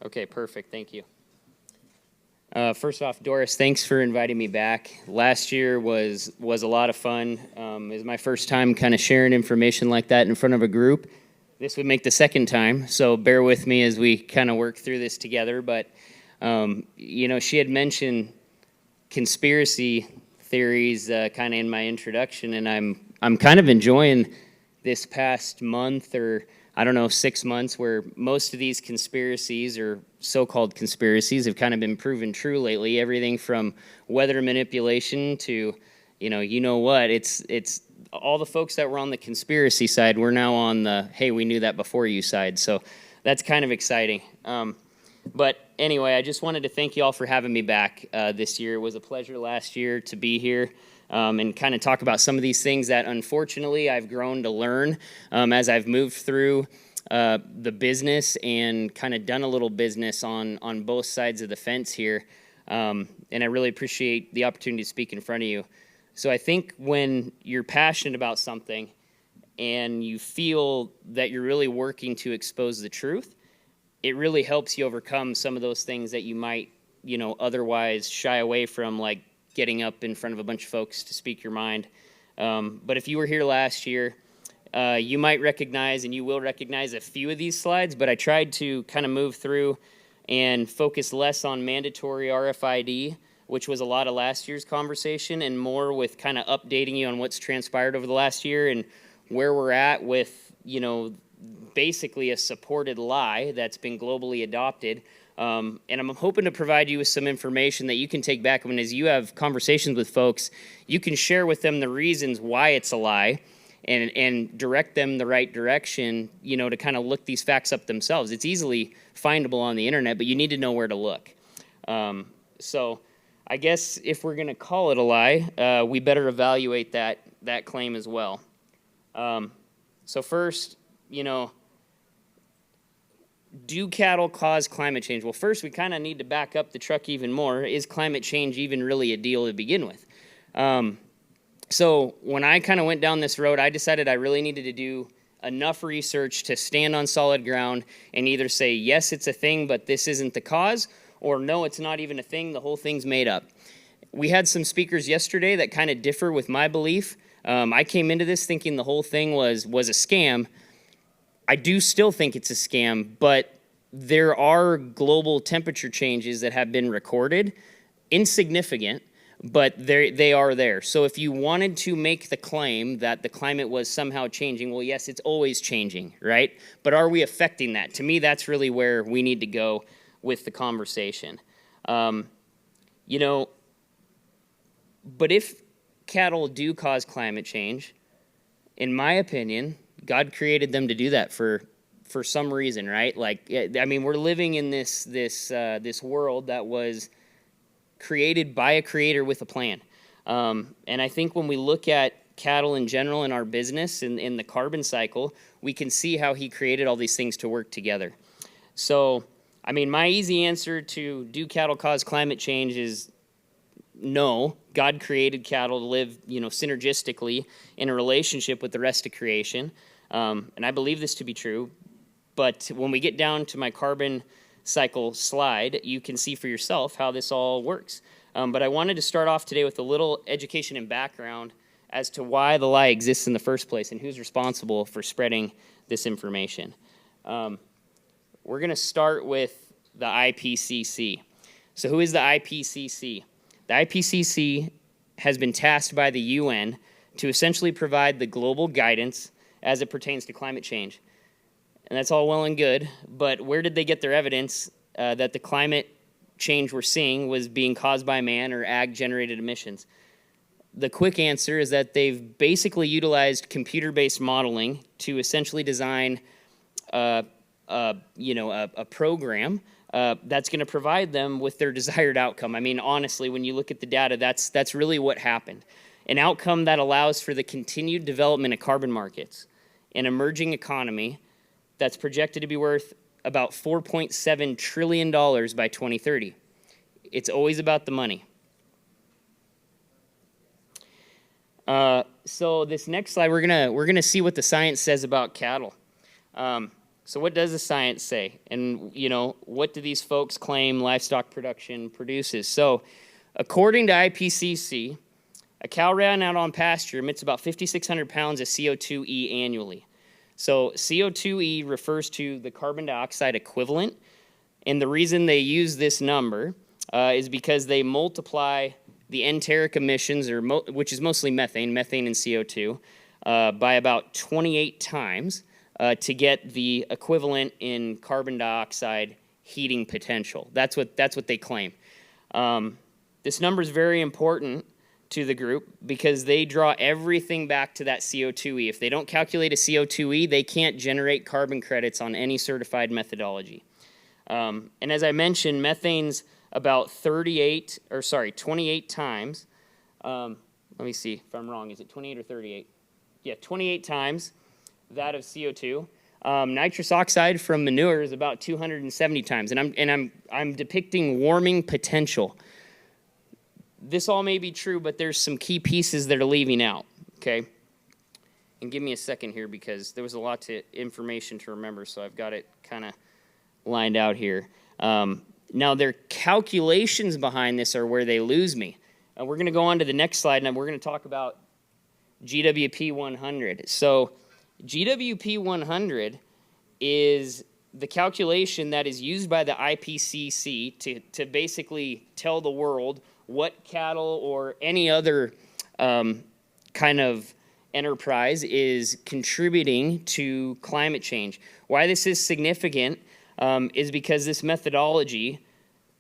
Okay, perfect. Thank you. First off, Doris, thanks for inviting me back. Last year was a lot of fun. It was my first time kind of sharing information like that in front of a group. This would make the second time, so bear with me as we kind of work through this together. But, she had mentioned conspiracy theories kind of in my introduction, and I'm kind of enjoying this past month or 6 months where most of these conspiracies or so-called conspiracies have kind of been proven true lately. Everything from weather manipulation to, it's all the folks that were on the conspiracy side, we're now on the, hey, we knew that before you side. So that's kind of exciting. But anyway, I just wanted to thank you all for having me back this year. It was a pleasure last year to be here. And kind of talk about some of these things that unfortunately I've grown to learn as I've moved through the business and kind of done a little business on both sides of the fence here. And I really appreciate the opportunity to speak in front of you. So I think when you're passionate about something and you feel that you're really working to expose the truth, it really helps you overcome some of those things that you might, otherwise shy away from, like getting up in front of a bunch of folks to speak your mind. But if you were here last year, you might recognize and you will recognize a few of these slides, but I tried to kind of move through and focus less on mandatory RFID, which was a lot of last year's conversation, and more with kind of updating you on what's transpired over the last year and where we're at with, basically a supported lie that's been globally adopted. And I'm hoping to provide you with some information that you can take back when, as you have conversations with folks, you can share with them the reasons why it's a lie and direct them the right direction, to kind of look these facts up themselves. It's easily findable on the internet, but you need to know where to look. So I guess if we're going to call it a lie, we better evaluate that claim as well. So first, do cattle cause climate change? Well, first, we kind of need to back up the truck even more. Is climate change even really a deal to begin with? So when I kind of went down this road, I decided I really needed to do enough research to stand on solid ground and either say, yes, it's a thing, but this isn't the cause, or no, it's not even a thing, the whole thing's made up. We had some speakers yesterday that kind of differ with my belief. I came into this thinking the whole thing was a scam. I do still think it's a scam, but there are global temperature changes that have been recorded, insignificant, but they are there. So if you wanted to make the claim that the climate was somehow changing, well, yes, it's always changing, right? But are we affecting that? To me, that's really where we need to go with the conversation. But if cattle do cause climate change, in my opinion, God created them to do that for some reason, right? Like, I mean, we're living in this world that was created by a creator with a plan. And I think when we look at cattle in general in our business and in the carbon cycle, we can see how he created all these things to work together. So, I mean, my easy answer to do cattle cause climate change is no. God created cattle to live, synergistically in a relationship with the rest of creation. And I believe this to be true, but when we get down to my carbon cycle slide, you can see for yourself how this all works. But I wanted to start off today with a little education and background as to why the lie exists in the first place and who's responsible for spreading this information. We're going to start with the IPCC. So who is the IPCC? The IPCC has been tasked by the UN to essentially provide the global guidance as it pertains to climate change. And that's all well and good, but where did they get their evidence that the climate change we're seeing was being caused by man or ag-generated emissions? The quick answer is that they've basically utilized computer-based modeling to essentially design a program that's going to provide them with their desired outcome. I mean, honestly, when you look at the data, that's really what happened. An outcome that allows for the continued development of carbon markets, an emerging economy that's projected to be worth about $4.7 trillion by 2030. It's always about the money. So this next slide, we're gonna see what the science says about cattle. So what does the science say? And, what do these folks claim livestock production produces? So according to IPCC, a cow ran out on pasture emits about 5,600 pounds of CO2e annually. So CO2e refers to the carbon dioxide equivalent. And the reason they use this number is because they multiply the enteric emissions, which is mostly methane and CO2, by about 28 times to get the equivalent in carbon dioxide heating potential. That's what they claim. This number is very important to the group because they draw everything back to that CO2e. If they don't calculate a CO2e, they can't generate carbon credits on any certified methodology. And as I mentioned, methane's about 28 times. Let me see if I'm wrong. Is it 28 or 38? Yeah, 28 times that of CO2. Nitrous oxide from manure is about 270 times, and I'm depicting warming potential. This all may be true, but there's some key pieces that are leaving out. Okay, and give me a second here because there was a lot of information to remember, so I've got it kind of lined out here. Now, their calculations behind this are where they lose me. We're going to go on to the next slide, and we're going to talk about GWP 100. So GWP 100 is the calculation that is used by the IPCC to basically tell the world what cattle or any other kind of enterprise is contributing to climate change. Why this is significant is because this methodology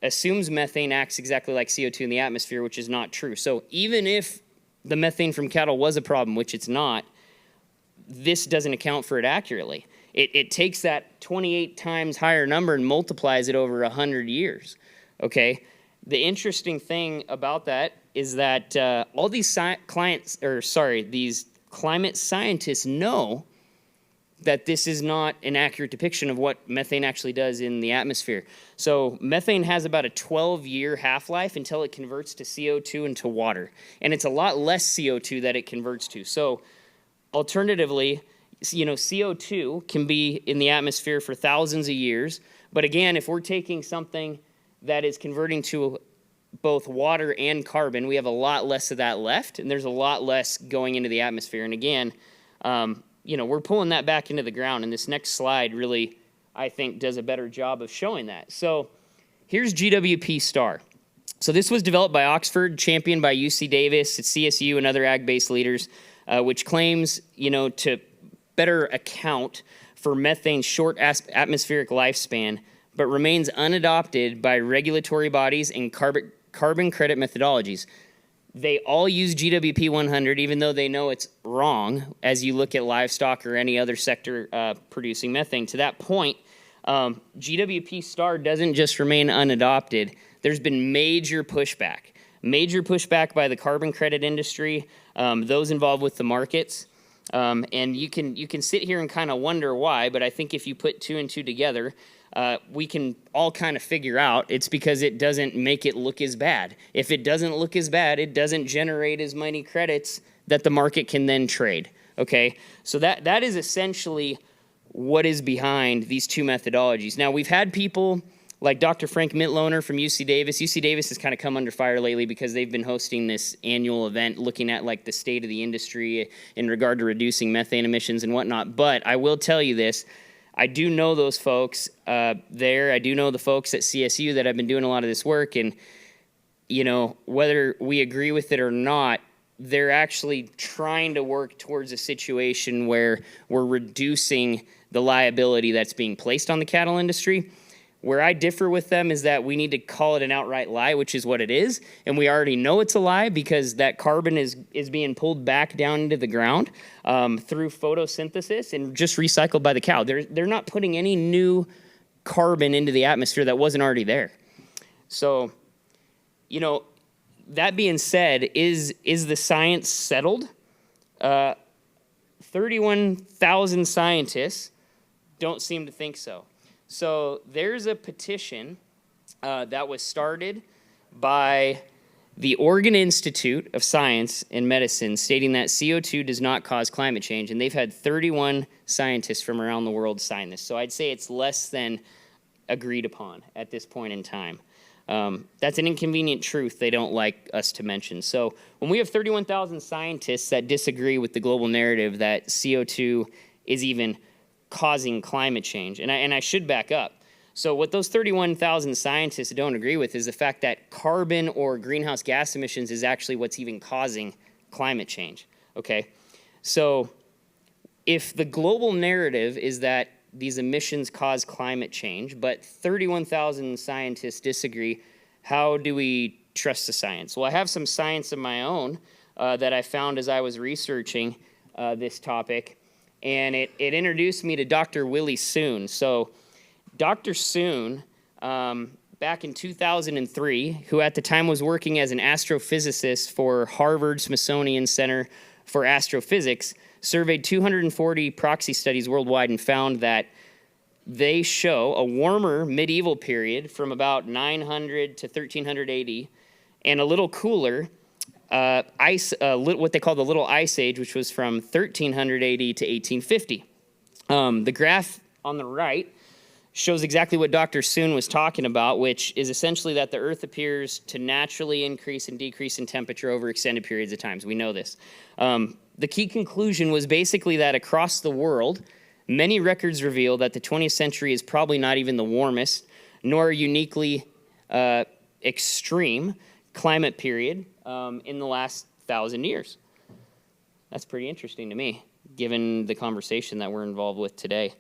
assumes methane acts exactly like CO2 in the atmosphere, which is not true. So even if the methane from cattle was a problem, which it's not, this doesn't account for it accurately. It takes that 28 times higher number and multiplies it over 100 years, okay? The interesting thing about that is that all these these climate scientists know that this is not an accurate depiction of what methane actually does in the atmosphere. So methane has about a 12-year half-life until it converts to CO2 and to water. And it's a lot less CO2 that it converts to. So alternatively, CO2 can be in the atmosphere for thousands of years. But again, if we're taking something that is converting to both water and carbon, we have a lot less of that left, and there's a lot less going into the atmosphere. And again, we're pulling that back into the ground, and this next slide really, I think, does a better job of showing that. So here's GWP star. So this was developed by Oxford, championed by UC Davis, CSU, and other ag-based leaders, which claims, to better account for methane's short atmospheric lifespan, but remains unadopted by regulatory bodies and carbon credit methodologies. They all use GWP 100, even though they know it's wrong as you look at livestock or any other sector producing methane. To that point, GWP star doesn't just remain unadopted. There's been major pushback by the carbon credit industry, those involved with the markets. And you can sit here and kind of wonder why, but I think if you put two and two together, we can all kind of figure out it's because it doesn't make it look as bad. If it doesn't look as bad, it doesn't generate as many credits that the market can then trade, okay? So that is essentially what is behind these two methodologies. Now, we've had people like Dr. Frank Mitloehner from UC Davis. UC Davis has kind of come under fire lately because they've been hosting this annual event looking at like the state of the industry in regard to reducing methane emissions and whatnot. But I will tell you this, I do know those folks there. I do know the folks at CSU that have been doing a lot of this work. And, whether we agree with it or not, they're actually trying to work towards a situation where we're reducing the liability that's being placed on the cattle industry. Where I differ with them is that we need to call it an outright lie, which is what it is. And we already know it's a lie because that carbon is being pulled back down into the ground through photosynthesis and just recycled by the cow. They're not putting any new carbon into the atmosphere that wasn't already there. So, that being said, is the science settled? 31,000 scientists don't seem to think so. So there's a petition that was started by the Oregon Institute of Science and Medicine stating that CO2 does not cause climate change, and they've had 31 scientists from around the world sign this. So I'd say it's less than agreed upon at this point in time. That's an inconvenient truth they don't like us to mention. So when we have 31,000 scientists that disagree with the global narrative that CO2 is even causing climate change, and I should back up. So what those 31,000 scientists don't agree with is the fact that carbon or greenhouse gas emissions is actually what's even causing climate change, okay? So if the global narrative is that these emissions cause climate change, but 31,000 scientists disagree, how do we trust the science? Well, I have some science of my own that I found as I was researching this topic, and it introduced me to Dr. Willie Soon. So Dr. Soon, back in 2003, who at the time was working as an astrophysicist for Harvard Smithsonian Center for Astrophysics, surveyed 240 proxy studies worldwide and found that they show a warmer medieval period from about 900 to 1300 AD and a little cooler what they call the Little Ice Age, which was from 1300 AD to 1850. The graph on the right shows exactly what Dr. Soon was talking about, which is essentially that the Earth appears to naturally increase and decrease in temperature over extended periods of time. We know this. The key conclusion was basically that across the world, many records reveal that the 20th century is probably not even the warmest, nor uniquely extreme climate period in the last 1,000 years. That's pretty interesting to me, given the conversation that we're involved with today.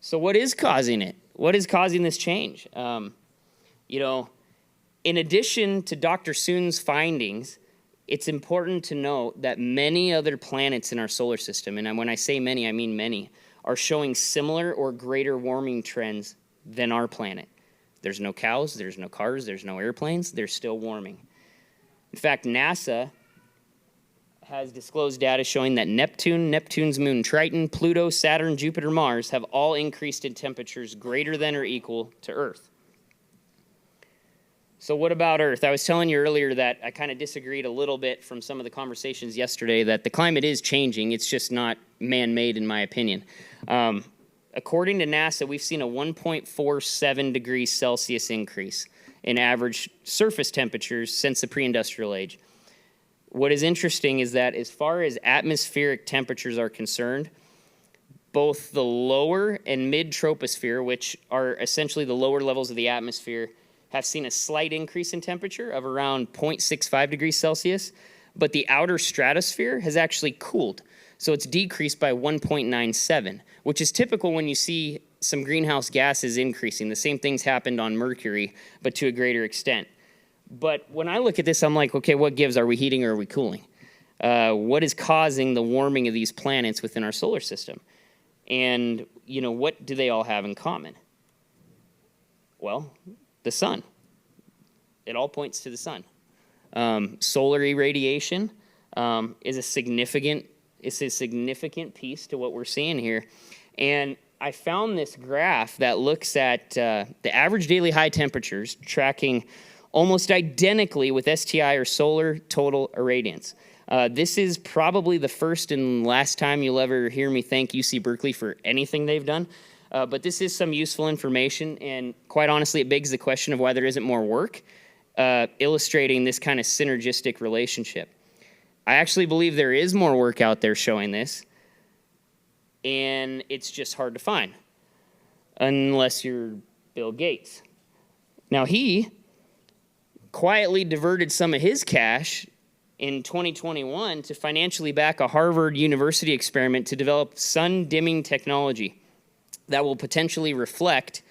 So what is causing it? What is causing this change? In addition to Dr. Soon's findings, it's important to note that many other planets in our solar system, and when I say many, I mean many, are showing similar or greater warming trends than our planet. There's no cows, there's no cars, there's no airplanes, they're still warming. In fact, NASA has disclosed data showing that Neptune, Neptune's moon Triton, Pluto, Saturn, Jupiter, Mars have all increased in temperatures greater than or equal to Earth. So what about Earth? I was telling you earlier that I kind of disagreed a little bit from some of the conversations yesterday that the climate is changing. It's just not man-made, in my opinion. According to NASA, we've seen a 1.47 degrees Celsius increase in average surface temperatures since the pre-industrial age. What is interesting is that as far as atmospheric temperatures are concerned, both the lower and mid-troposphere, which are essentially the lower levels of the atmosphere, have seen a slight increase in temperature of around 0.65 degrees Celsius, but the outer stratosphere has actually cooled. So it's decreased by 1.97, which is typical when you see some greenhouse gases increasing. The same things happened on Mercury, but to a greater extent. But when I look at this, I'm like, okay, what gives? Are we heating or are we cooling? What is causing the warming of these planets within our solar system? And, what do they all have in common? Well, the sun. It all points to the sun. Solar irradiation is a significant piece to what we're seeing here. And I found this graph that looks at the average daily high temperatures tracking almost identically with STI or solar total irradiance. This is probably the first and last time you'll ever hear me thank UC Berkeley for anything they've done. But this is some useful information, and quite honestly, it begs the question of why there isn't more work illustrating this kind of synergistic relationship. I actually believe there is more work out there showing this, and it's just hard to find, unless you're Bill Gates. Now, he quietly diverted some of his cash in 2021 to financially back a Harvard University experiment to develop sun-dimming technology that will potentially reflect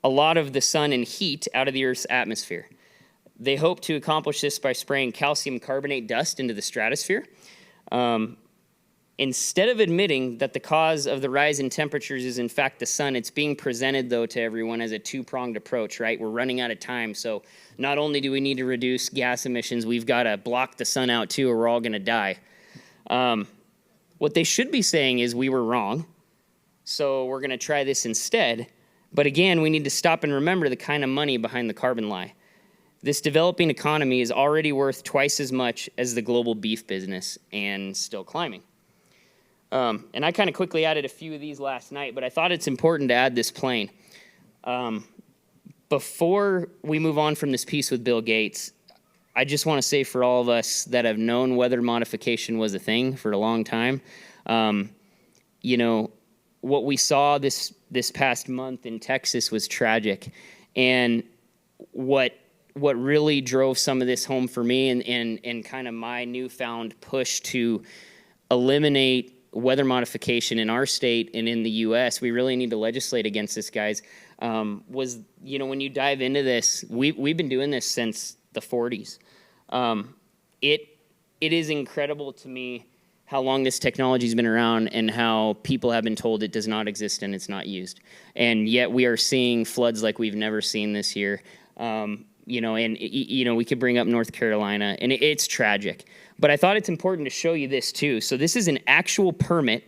a lot of the sun and heat out of the Earth's atmosphere. They hope to accomplish this by spraying calcium carbonate dust into the stratosphere. Instead of admitting that the cause of the rise in temperatures is in fact the sun, it's being presented, though, to everyone as a two-pronged approach, right? We're running out of time, so not only do we need to reduce gas emissions, we've got to block the sun out, too, or we're all going to die. What they should be saying is we were wrong, so we're going to try this instead. But again, we need to stop and remember the kind of money behind the carbon lie. This developing economy is already worth twice as much as the global beef business and still climbing. And I kind of quickly added a few of these last night, but I thought it's important to add this plane. Before we move on from this piece with Bill Gates, I just want to say for all of us that have known weather modification was a thing for a long time, you know, what we saw this past month in Texas was tragic. And what really drove some of this home for me and kind of my newfound push to eliminate weather modification in our state and in the U.S., we really need to legislate against this, guys, was, you know, when you dive into this, we've been doing this since the 40s. It is incredible to me how long this technology has been around and how people have been told it does not exist and it's not used. And yet we are seeing floods like we've never seen this year. You know, and, you know, we could bring up North Carolina, and it's tragic. But I thought it's important to show you this, too. So this is an actual permit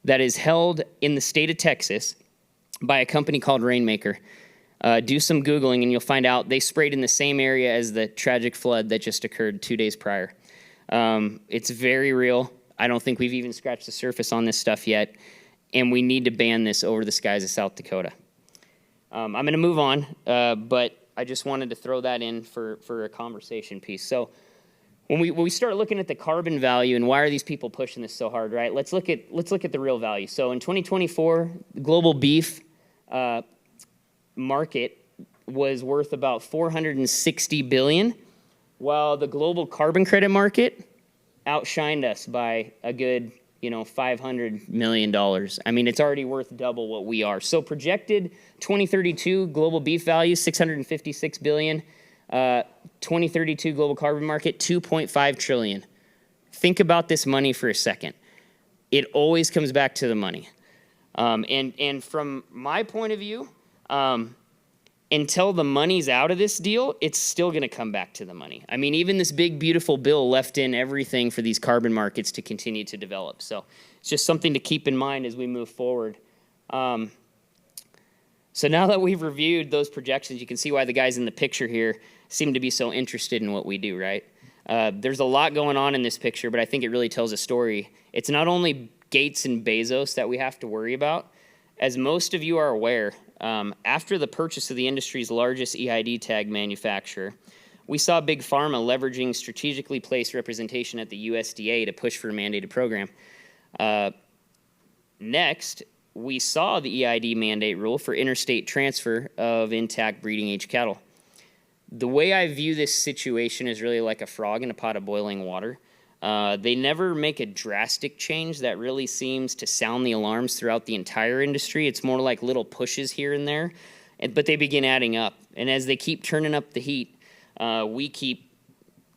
that is held in the state of Texas by a company called Rainmaker. Do some Googling, and you'll find out they sprayed in the same area as the tragic flood that just occurred 2 days prior. It's very real. I don't think we've even scratched the surface on this stuff yet, and we need to ban this over the skies of South Dakota. I'm going to move on, but I just wanted to throw that in for a conversation piece. So when we start looking at the carbon value and why are these people pushing this so hard, right? Let's look at the real value. So in 2024, the global beef market was worth about $460 billion, while the global carbon credit market outshined us by a good, you know, $500 million. I mean, it's already worth double what we are. So projected 2032 global beef value, $656 billion. 2032 global carbon market, $2.5 trillion. Think about this money for a second. It always comes back to the money. And from my point of view, until the money's out of this deal, it's still going to come back to the money. I mean, even this big, beautiful bill left in everything for these carbon markets to continue to develop. So it's just something to keep in mind as we move forward. So now that we've reviewed those projections, you can see why the guys in the picture here seem to be so interested in what we do, right? There's a lot going on in this picture, but I think it really tells a story. It's not only Gates and Bezos that we have to worry about. As most of you are aware, after the purchase of the industry's largest EID tag manufacturer, we saw Big Pharma leveraging strategically placed representation at the USDA to push for a mandated program. Next, we saw the EID mandate rule for interstate transfer of intact breeding age cattle. The way I view this situation is really like a frog in a pot of boiling water. They never make a drastic change that really seems to sound the alarms throughout the entire industry. It's more like little pushes here and there, but they begin adding up. And as they keep turning up the heat, we keep,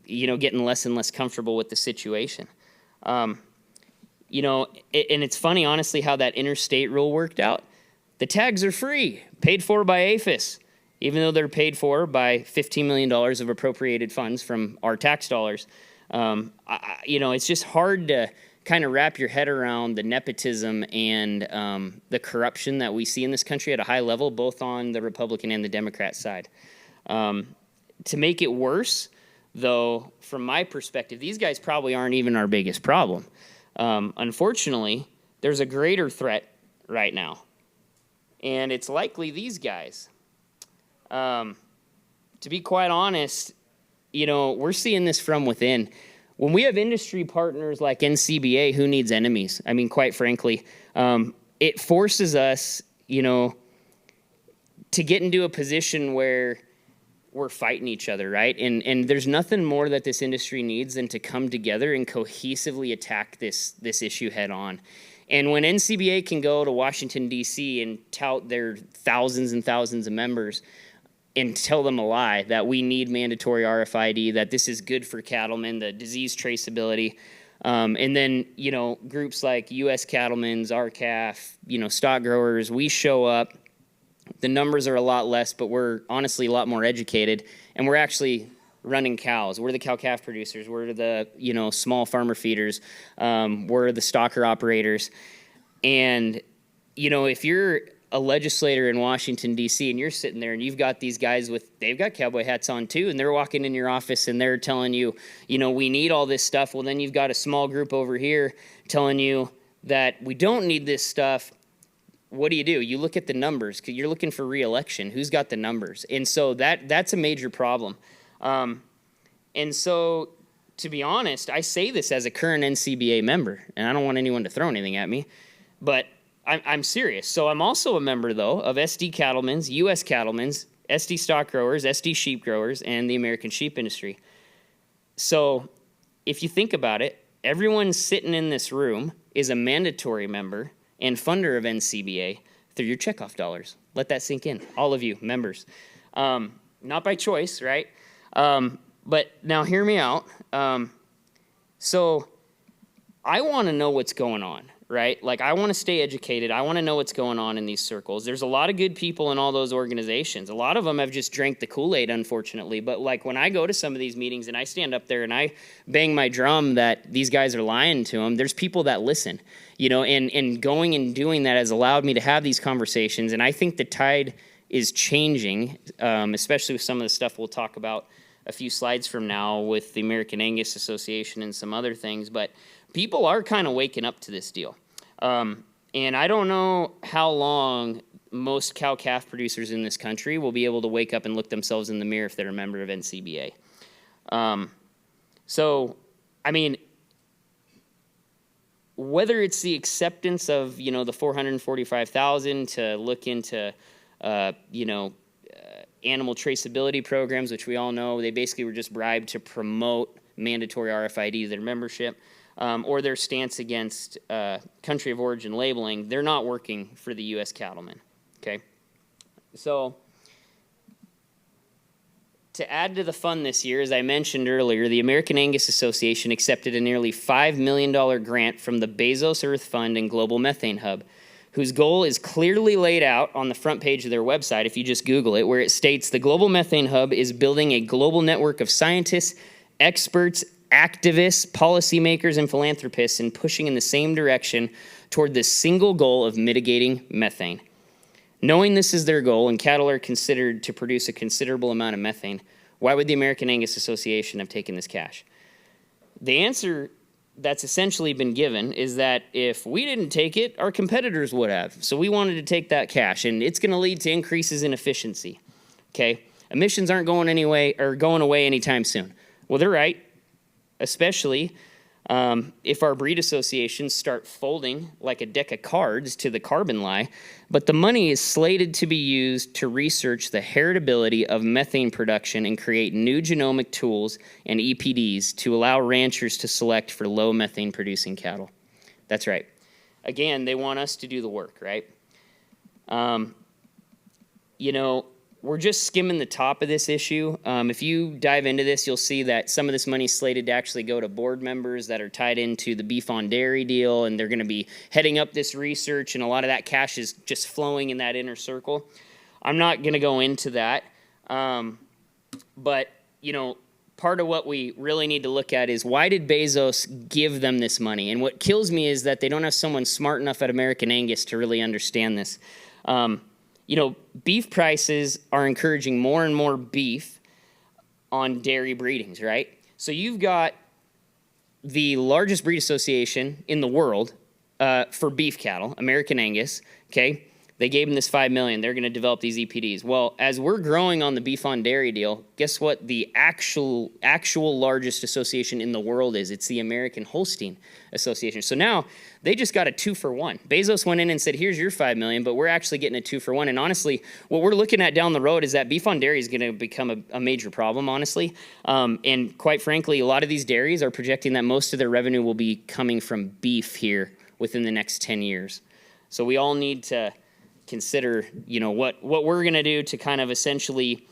you know, getting less and less comfortable with the situation. You know, and it's funny, honestly, how that interstate rule worked out. The tags are free, paid for by APHIS, even though they're paid for by $15 million of appropriated funds from our tax dollars. You know, it's just hard to kind of wrap your head around the nepotism and the corruption that we see in this country at a high level, both on the Republican and the Democrat side. To make it worse, though, from my perspective, these guys probably aren't even our biggest problem. Unfortunately, there's a greater threat right now, and it's likely these guys. To be quite honest, you know, we're seeing this from within. When we have industry partners like NCBA, who needs enemies? I mean, quite frankly, it forces us, you know, to get into a position where we're fighting each other, right? And there's nothing more that this industry needs than to come together and cohesively attack this issue head on. And when NCBA can go to Washington, D.C. and tout their thousands and thousands of members and tell them a lie that we need mandatory RFID, that this is good for cattlemen, the disease traceability, and then, you know, groups like U.S. Cattlemen's, RCAF, you know, stock growers, we show up. The numbers are a lot less, but we're honestly a lot more educated, and we're actually running cows. We're the cow-calf producers. We're the, you know, small farmer feeders. We're the stocker operators. And, you know, if you're a legislator in Washington, D.C., and you're sitting there and you've got these guys they've got cowboy hats on too, and they're walking in your office and they're telling you, we need all this stuff. Well, then you've got a small group over here telling you that we don't need this stuff. What do? You look at the numbers because you're looking for re-election. Who's got the numbers? And so that's a major problem. And so, to be honest, I say this as a current NCBA member, and I don't want anyone to throw anything at me, but I'm serious. So I'm also a member, though, of SD Cattlemen's, U.S. Cattlemen's, SD Stock Growers, SD Sheep Growers, and the American Sheep Industry. So if you think about it, everyone sitting in this room is a mandatory member and funder of NCBA through your checkoff dollars. Let that sink in, all of you members. Not by choice, right? But now hear me out. So I want to know what's going on, right? Like, I want to stay educated. I want to know what's going on in these circles. There's a lot of good people in all those organizations. A lot of them have just drank the Kool-Aid, unfortunately. But like, when I go to some of these meetings and I stand up there and I bang my drum that these guys are lying to them, there's people that listen, and going and doing that has allowed me to have these conversations. And I think the tide is changing, especially with some of the stuff we'll talk about a few slides from now with the American Angus Association and some other things. But people are kind of waking up to this deal. And I don't know how long most cow-calf producers in this country will be able to wake up and look themselves in the mirror if they're a member of NCBA. So, I mean, whether it's the acceptance of, the 445,000 to look into, animal traceability programs, which we all know, they basically were just bribed to promote mandatory RFID to their membership, or their stance against country of origin labeling, they're not working for the U.S. cattlemen, okay? So to add to the fun this year, as I mentioned earlier, the American Angus Association accepted a nearly $5 million grant from the Bezos Earth Fund and Global Methane Hub, whose goal is clearly laid out on the front page of their website, if you just Google it, where it states the Global Methane Hub is building a global network of scientists, experts, activists, policymakers, and philanthropists in pushing in the same direction toward the single goal of mitigating methane. Knowing this is their goal and cattle are considered to produce a considerable amount of methane, why would the American Angus Association have taken this cash? The answer that's essentially been given is that if we didn't take it, our competitors would have. So we wanted to take that cash, and it's going to lead to increases in efficiency. Okay, emissions aren't going away anytime soon. Well, they're right, especially if our breed associations start folding like a deck of cards to the carbon lie. But the money is slated to be used to research the heritability of methane production and create new genomic tools and EPDs to allow ranchers to select for low methane producing cattle. That's right. Again, they want us to do the work, right? We're just skimming the top of this issue. If you dive into this, you'll see that some of this money is slated to actually go to board members that are tied into the beef on dairy deal, and they're going to be heading up this research, and a lot of that cash is just flowing in that inner circle. I'm not going to go into that, but, part of what we really need to look at is why did Bezos give them this money? And what kills me is that they don't have someone smart enough at American Angus to really understand this. Beef prices are encouraging more and more beef on dairy breedings, right? So you've got the largest breed association in the world for beef cattle, American Angus, okay? They gave them this $5 million. They're going to develop these EPDs. Well, as we're growing on the beef on dairy deal, guess what the actual largest association in the world is? It's the American Holstein Association. So now they just got a 2-for-1. Bezos went in and said, here's your $5 million, but we're actually getting a 2-for-1. And honestly, what we're looking at down the road is that beef on dairy is going to become a major problem, honestly. And quite frankly, a lot of these dairies are projecting that most of their revenue will be coming from beef here within the next 10 years. So we all need to consider, what we're going to do to kind of essentially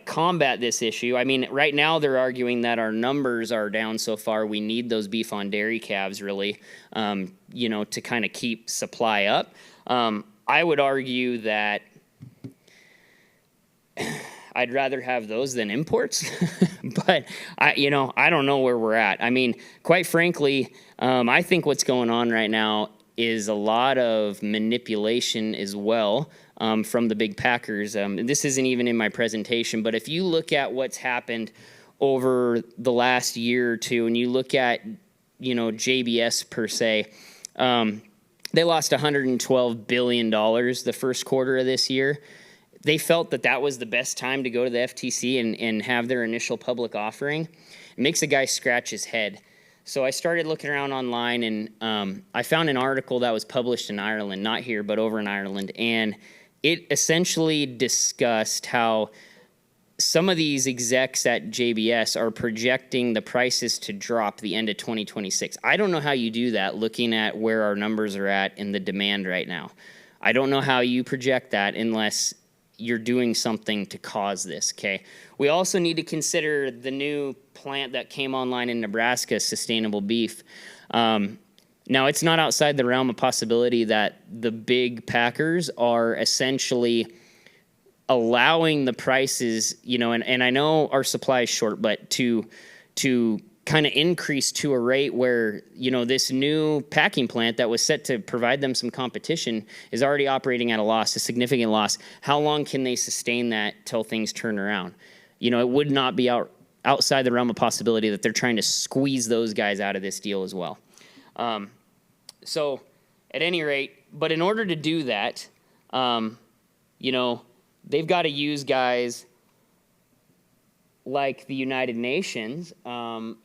combat this issue. I mean, right now they're arguing that our numbers are down so far. We need those beef on dairy calves really, to kind of keep supply up. I would argue that I'd rather have those than imports, but I don't know where we're at. I mean, quite frankly, I think what's going on right now is a lot of manipulation as well from the big packers. This isn't even in my presentation, but if you look at what's happened over the last year or two, and you look at, JBS per se, they lost $112 billion the first quarter of this year. They felt that was the best time to go to the FTC and have their initial public offering. It makes a guy scratch his head. So I started looking around online, and I found an article that was published in Ireland, not here, but over in Ireland. And it essentially discussed how some of these execs at JBS are projecting the prices to drop the end of 2026. I don't know how you do that looking at where our numbers are at in the demand right now. I don't know how you project that unless you're doing something to cause this, okay? We also need to consider the new plant that came online in Nebraska, sustainable beef. Now, it's not outside the realm of possibility that the big packers are essentially allowing the prices, and I know our supply is short, but to kind of increase to a rate where, this new packing plant that was set to provide them some competition is already operating at a loss, a significant loss. How long can they sustain that till things turn around? It would not be outside the realm of possibility that they're trying to squeeze those guys out of this deal as well. So at any rate, but in order to do that, they've got to use guys like the United Nations, and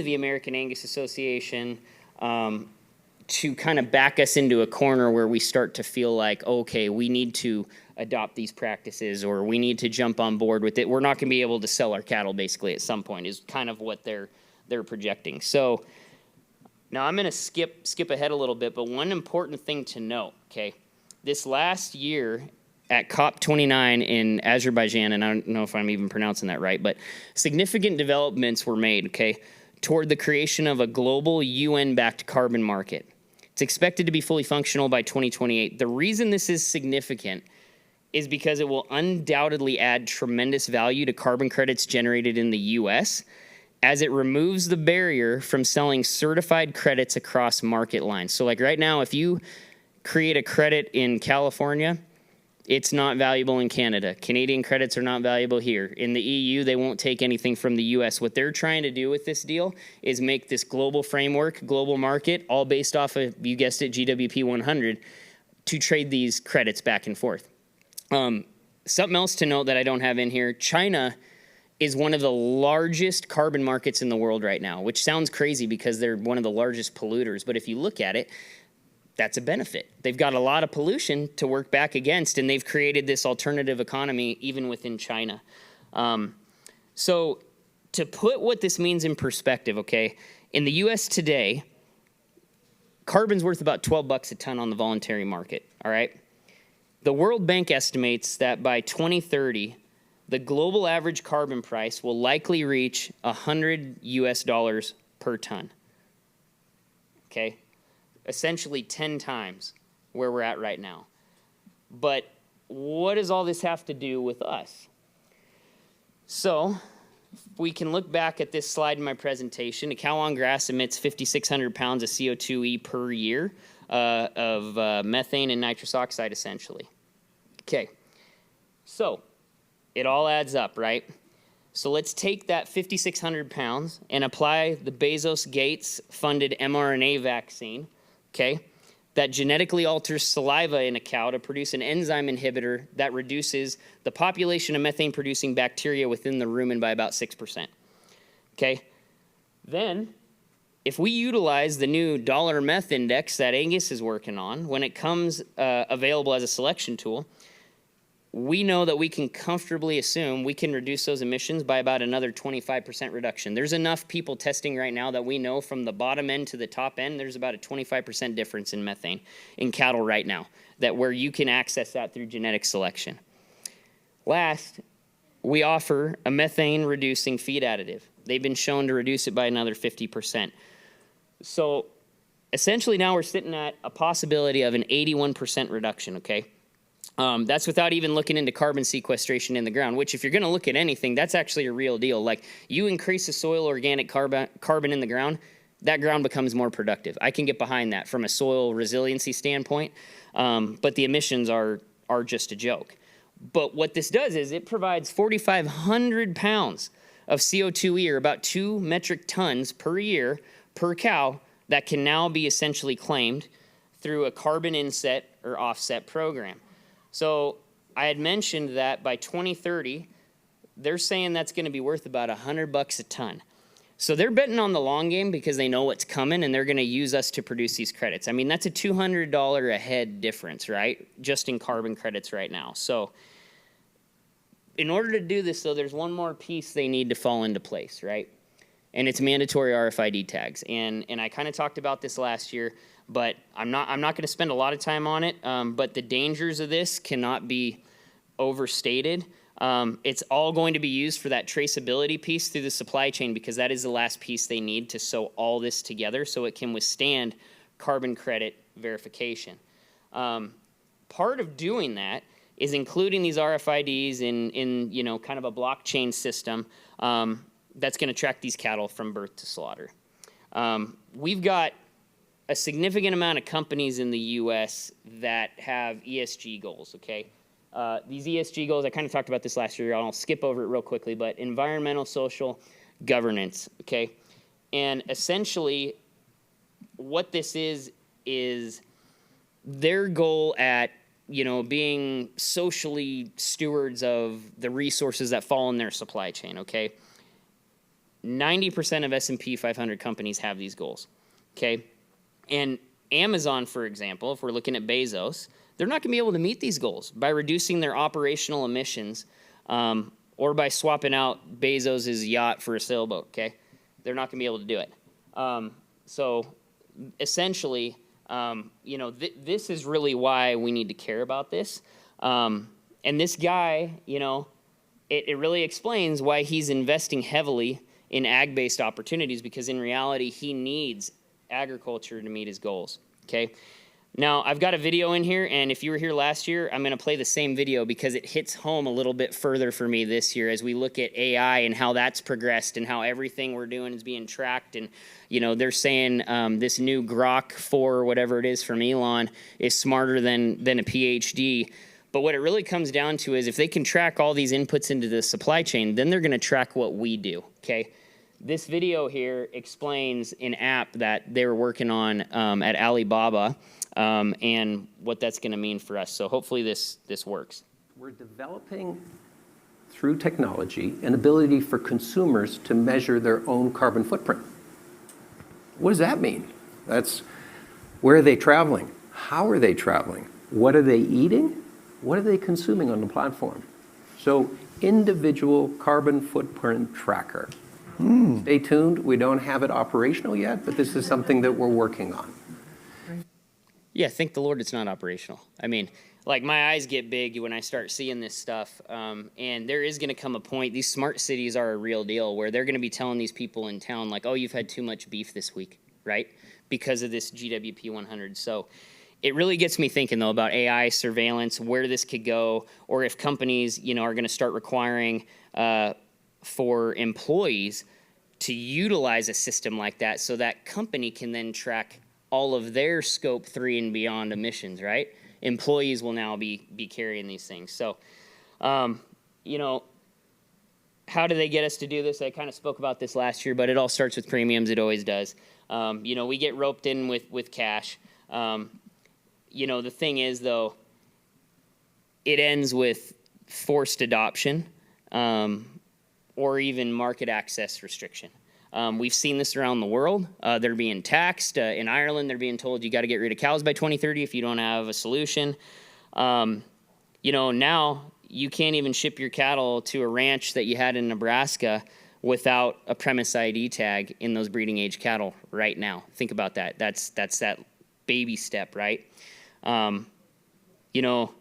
the American Angus Association to kind of back us into a corner where we start to feel like, okay, we need to adopt these practices or we need to jump on board with it. We're not going to be able to sell our cattle basically at some point is kind of what they're projecting. So now I'm going to skip ahead a little bit, but one important thing to note, okay, this last year at COP29 in Azerbaijan, and I don't know if I'm even pronouncing that right, but significant developments were made, okay, toward the creation of a global UN-backed carbon market. It's expected to be fully functional by 2028. The reason this is significant is because it will undoubtedly add tremendous value to carbon credits generated in the U.S., as it removes the barrier from selling certified credits across market lines. So like right now, if you create a credit in California, it's not valuable in Canada. Canadian credits are not valuable here. In the EU, they won't take anything from the US. What they're trying to do with this deal is make this global framework, global market, all based off of, you guessed it, GWP 100, to trade these credits back and forth. Something else to note that I don't have in here, China is one of the largest carbon markets in the world right now, which sounds crazy because they're one of the largest polluters. But if you look at it, that's a benefit. They've got a lot of pollution to work back against, and they've created this alternative economy even within China. So to put what this means in perspective, okay, in the U.S. today, carbon's worth about $12 a ton on the voluntary market, all right? The World Bank estimates that by 2030, the global average carbon price will likely reach $100 per ton, okay? Essentially 10 times where we're at right now. But what does all this have to do with us? So we can look back at this slide in my presentation. A cow on grass emits 5,600 pounds of CO2e per year of methane and nitrous oxide, essentially. Okay, so it all adds up, right? So let's take that 5,600 pounds and apply the Bezos-Gates funded mRNA vaccine, okay, that genetically alters saliva in a cow to produce an enzyme inhibitor that reduces the population of methane-producing bacteria within the rumen by about 6%. Okay? Then, if we utilize the new dollar meth index that Angus is working on, when it comes available as a selection tool, we know that we can comfortably assume we can reduce those emissions by about another 25% reduction. There's enough people testing right now that we know from the bottom end to the top end, there's about a 25% difference in methane in cattle right now, that where you can access that through genetic selection. Last, we offer a methane-reducing feed additive. They've been shown to reduce it by another 50%. So essentially now we're sitting at a possibility of an 81% reduction, okay? That's without even looking into carbon sequestration in the ground, which if you're going to look at anything, that's actually a real deal. Like you increase the soil organic carbon in the ground, that ground becomes more productive. I can get behind that from a soil resiliency standpoint, but the emissions are just a joke. But what this does is it provides 4,500 pounds of CO2 or about 2 metric tons per year per cow that can now be essentially claimed through a carbon inset or offset program. So I had mentioned that by 2030, they're saying that's going to be worth about $100 a ton. So they're betting on the long game because they know what's coming, and they're going to use us to produce these credits. I mean, that's a $200 a head difference, right? Just in carbon credits right now. So in order to do this, though, there's one more piece they need to fall into place, right? And it's mandatory RFID tags. And I kind of talked about this last year, but I'm not going to spend a lot of time on it. But the dangers of this cannot be overstated. It's all going to be used for that traceability piece through the supply chain, because that is the last piece they need to sew all this together so it can withstand carbon credit verification. Part of doing that is including these RFIDs in you know, kind of a blockchain system that's going to track these cattle from birth to slaughter. We've got a significant amount of companies in the U.S. that have ESG goals, okay? These ESG goals, I kind of talked about this last year. I'll skip over it real quickly, but environmental, social, governance, okay? And essentially, what this is their goal at, you know, being socially stewards of the resources that fall in their supply chain, okay? 90% of S&P 500 companies have these goals, okay? And Amazon, for example, if we're looking at Bezos, they're not going to be able to meet these goals by reducing their operational emissions or by swapping out Bezos' yacht for a sailboat, okay? They're not going to be able to do it. So essentially, you know, this is really why we need to care about this. And this guy, you know, it really explains why he's investing heavily in ag-based opportunities, because in reality, he needs agriculture to meet his goals, okay? Now, I've got a video in here, and if you were here last year, I'm going to play the same video because it hits home a little bit further for me this year as we look at AI and how that's progressed and how everything we're doing is being tracked. And, you know, they're saying this new Grok 4 or whatever it is from Elon is smarter than a PhD. But what it really comes down to is if they can track all these inputs into the supply chain, then they're going to track what we do, okay? This video here explains an app that they were working on at Alibaba, and what that's going to mean for us. So hopefully this works. We're developing, through technology, an ability for consumers to measure their own carbon footprint. What does that mean? That's where are they traveling? How are they traveling? What are they eating? What are they consuming on the platform? So individual carbon footprint tracker. Stay tuned. We don't have it operational yet, but this is something that we're working on. Yeah, thank the Lord it's not operational. I mean, like my eyes get big when I start seeing this stuff, and there is going to come a point, these smart cities are a real deal, where they're going to be telling these people in town, like, oh, you've had too much beef this week, right? Because of this GWP 100. So it really gets me thinking, though, about AI surveillance, where this could go, or if companies, you know, are going to start requiring for employees to utilize a system like that so that company can then track all of their scope 3 and beyond emissions, right? Employees will now be carrying these things. So, you know, how do they get us to do this? I kind of spoke about this last year, but it all starts with premiums. It always does. You know, we get roped in with cash. You know, the thing is, though, it ends with forced adoption or even market access restriction. We've seen this around the world. They're being taxed. In Ireland, they're being told you got to get rid of cows by 2030 if you don't have a solution. You know, now you can't even ship your cattle to a ranch that you had in Nebraska without a premise ID tag in those breeding age cattle right now. Think about that. That's that baby step, right? You know,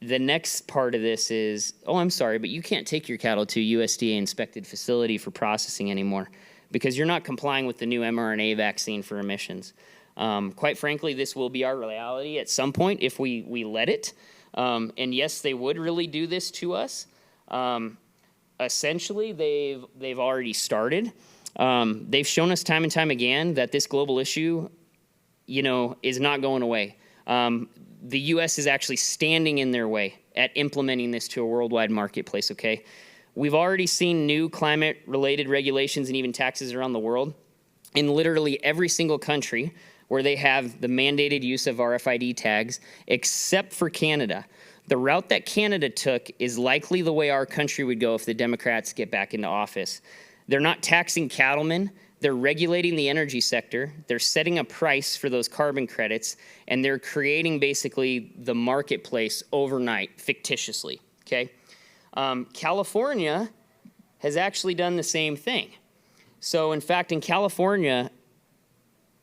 the next part of this is, oh, I'm sorry, but you can't take your cattle to a USDA-inspected facility for processing anymore because you're not complying with the new mRNA vaccine for emissions. Quite frankly, this will be our reality at some point if we let it. And yes, they would really do this to us. Essentially, they've already started. They've shown us time and time again that this global issue, is not going away. The U.S. is actually standing in their way at implementing this to a worldwide marketplace, okay? We've already seen new climate-related regulations and even taxes around the world in literally every single country where they have the mandated use of RFID tags, except for Canada. The route that Canada took is likely the way our country would go if the Democrats get back into office. They're not taxing cattlemen. They're regulating the energy sector. They're setting a price for those carbon credits, and they're creating basically the marketplace overnight, fictitiously, okay? California has actually done the same thing. So in fact, in California,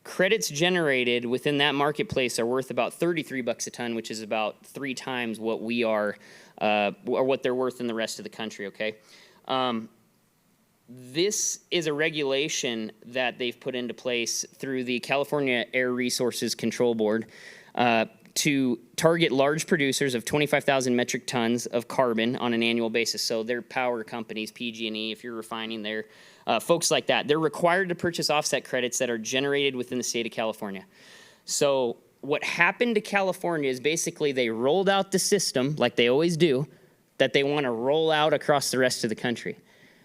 credits generated within that marketplace are worth about $33 a ton, which is about 3 times what we are, or what they're worth in the rest of the country, okay? This is a regulation that they've put into place through the California Air Resources Control Board to target large producers of 25,000 metric tons of carbon on an annual basis. So they're power companies, PG&E, if you're refining there, folks like that. They're required to purchase offset credits that are generated within the state of California. So what happened to California is basically they rolled out the system, like they always do, that they want to roll out across the rest of the country.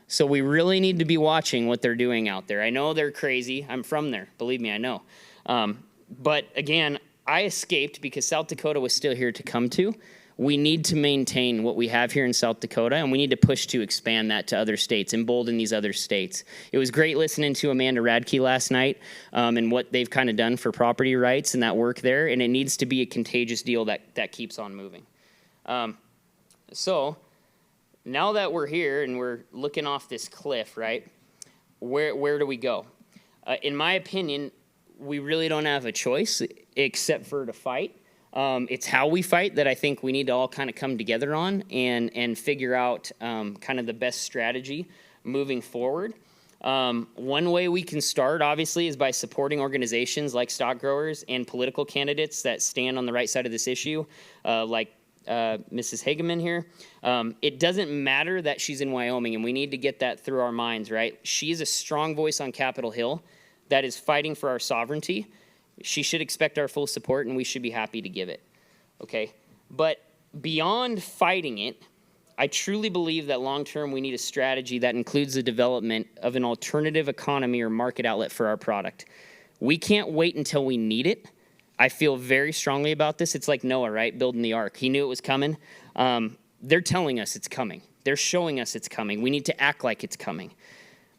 So we really need to be watching what they're doing out there. I know they're crazy. I'm from there. Believe me, I know. But again, I escaped because South Dakota was still here to come to. We need to maintain what we have here in South Dakota, and we need to push to expand that to other states, embolden these other states. It was great listening to Amanda Radke last night and what they've kind of done for property rights and that work there, and it needs to be a contagious deal that keeps on moving. So now that we're here and we're looking off this cliff, right, where do we go? In my opinion, we really don't have a choice except for to fight. It's how we fight that I think we need to all kind of come together on and figure out kind of the best strategy moving forward. One way we can start, obviously, is by supporting organizations like stock growers and political candidates that stand on the right side of this issue, like Mrs. Hageman here. It doesn't matter that she's in Wyoming, and we need to get that through our minds, right? She's a strong voice on Capitol Hill that is fighting for our sovereignty. She should expect our full support, and we should be happy to give it, okay? But beyond fighting it, I truly believe that long-term we need a strategy that includes the development of an alternative economy or market outlet for our product. We can't wait until we need it. I feel very strongly about this. It's like Noah, right, building the ark. He knew it was coming. They're telling us it's coming. They're showing us it's coming. We need to act like it's coming.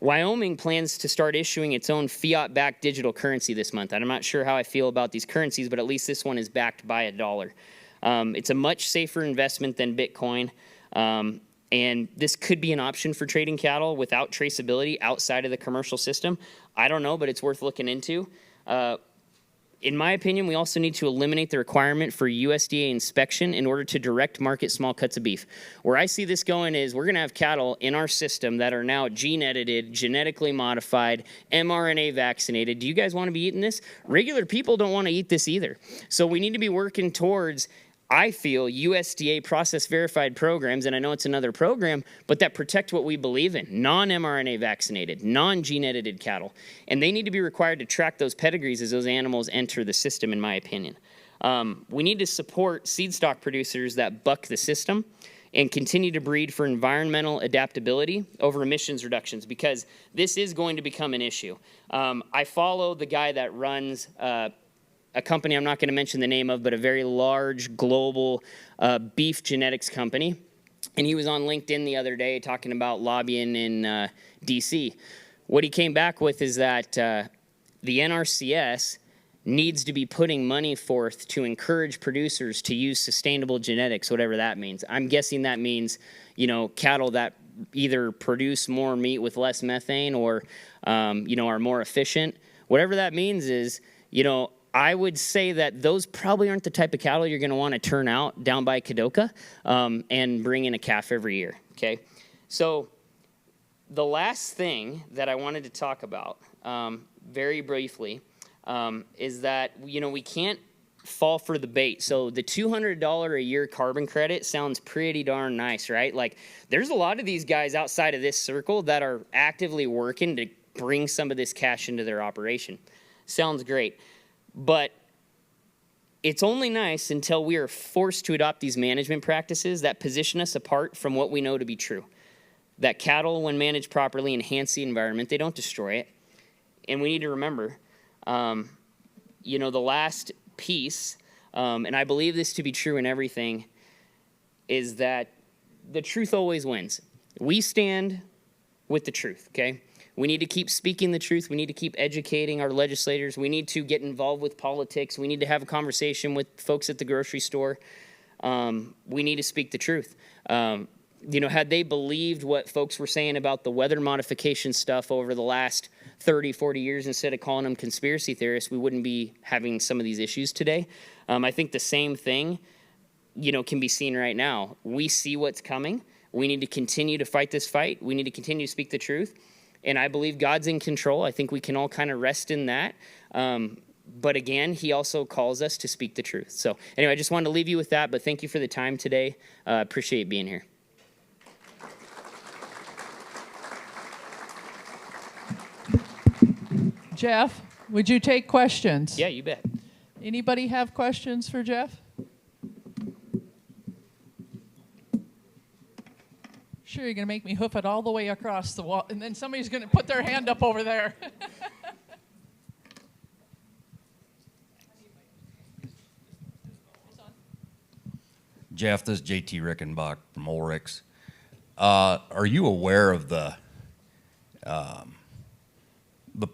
Wyoming plans to start issuing its own fiat-backed digital currency this month. And I'm not sure how I feel about these currencies, but at least this one is backed by a dollar. It's a much safer investment than Bitcoin. And this could be an option for trading cattle without traceability outside of the commercial system. I don't know, but it's worth looking into. In my opinion, we also need to eliminate the requirement for USDA inspection in order to direct market small cuts of beef. Where I see this going is we're going to have cattle in our system that are now gene edited, genetically modified, mRNA vaccinated. Do you guys want to be eating this? Regular people don't want to eat this either. So we need to be working towards, I feel, USDA process verified programs, and I know it's another program, but that protect what we believe in, non-mRNA vaccinated, non-gene edited cattle. And they need to be required to track those pedigrees as those animals enter the system, in my opinion. We need to support seed stock producers that buck the system and continue to breed for environmental adaptability over emissions reductions, because this is going to become an issue. I follow the guy that runs a company I'm not going to mention the name of, but a very large global beef genetics company. And he was on LinkedIn the other day talking about lobbying in D.C. What he came back with is that the NRCS needs to be putting money forth to encourage producers to use sustainable genetics, whatever that means. I'm guessing that means, cattle that either produce more meat with less methane or, are more efficient. Whatever that means is, I would say that those probably aren't the type of cattle you're going to want to turn out down by Kadoka and bring in a calf every year, okay? So the last thing that I wanted to talk about very briefly is that, we can't fall for the bait. So the $200 a year carbon credit sounds pretty darn nice, right? Like, there's a lot of these guys outside of this circle that are actively working to bring some of this cash into their operation. Sounds great. But it's only nice until we are forced to adopt these management practices that position us apart from what we know to be true. That cattle, when managed properly, enhance the environment. They don't destroy it. And we need to remember, the last piece, and I believe this to be true in everything, is that the truth always wins. We stand with the truth, okay? We need to keep speaking the truth. We need to keep educating our legislators. We need to get involved with politics. We need to have a conversation with folks at the grocery store. We need to speak the truth. Had they believed what folks were saying about the weather modification stuff over the last 30, 40 years, instead of calling them conspiracy theorists, we wouldn't be having some of these issues today. I think the same thing, can be seen right now. We see what's coming. We need to continue to fight this fight. We need to continue to speak the truth. And I believe God's in control. I think we can all kind of rest in that. But again, he also calls us to speak the truth. So anyway, I just wanted to leave you with that, but thank you for the time today. Appreciate being here. Jeff, would you take questions? Yeah, you bet. Anybody have questions for Jeff? Sure, you're going to make me hoof it all the way across the wall, and then somebody's going to put their hand up over there. Jeff, this is JT Rickenbach from Ulrichs. Are you aware of the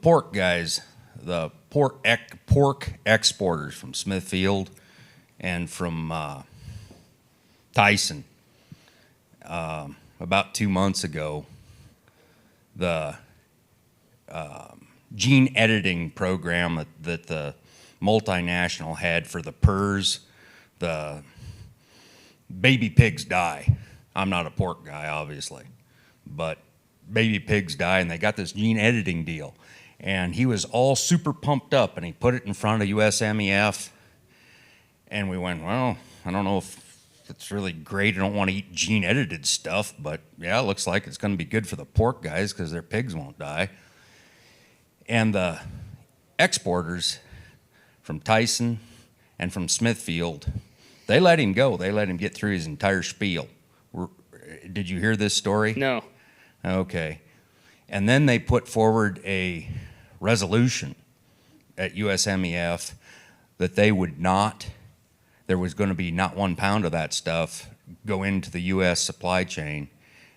pork guys, the pork exporters from Smithfield and from Tyson? About 2 months ago, the gene editing program that the multinational had for the PRRS, the baby pigs die. I'm not a pork guy, obviously, but baby pigs die, and they got this gene editing deal. And he was all super pumped up, and he put it in front of USMEF, and we went, well, I don't know if it's really great. I don't want to eat gene-edited stuff, but yeah, it looks like it's going to be good for the pork guys because their pigs won't die. And the exporters from Tyson and from Smithfield, they let him go. They let him get through his entire spiel. Did you hear this story? No. Okay. And then they put forward a resolution at USMEF that they would not, there was going to be not 1 pound of that stuff go into the U.S. supply chain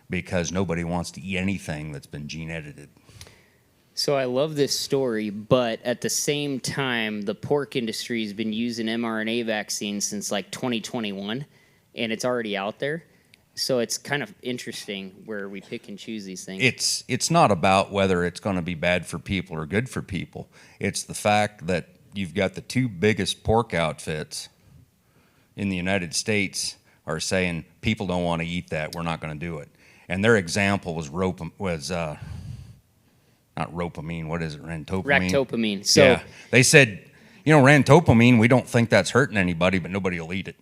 because nobody wants to eat anything that's been gene edited. So I love this story, but at the same time, the pork industry has been using mRNA vaccines since like 2021, and it's already out there. So it's kind of interesting where we pick and choose these things. It's not about whether it's going to be bad for people or good for people. It's the fact that you've got the two biggest pork outfits in the United States are saying people don't want to eat that. We're not going to do it. And their example was not ropamine. What is it? Rantopamine. Ractopamine. So yeah, they said, rantopamine. We don't think that's hurting anybody, but nobody will eat it.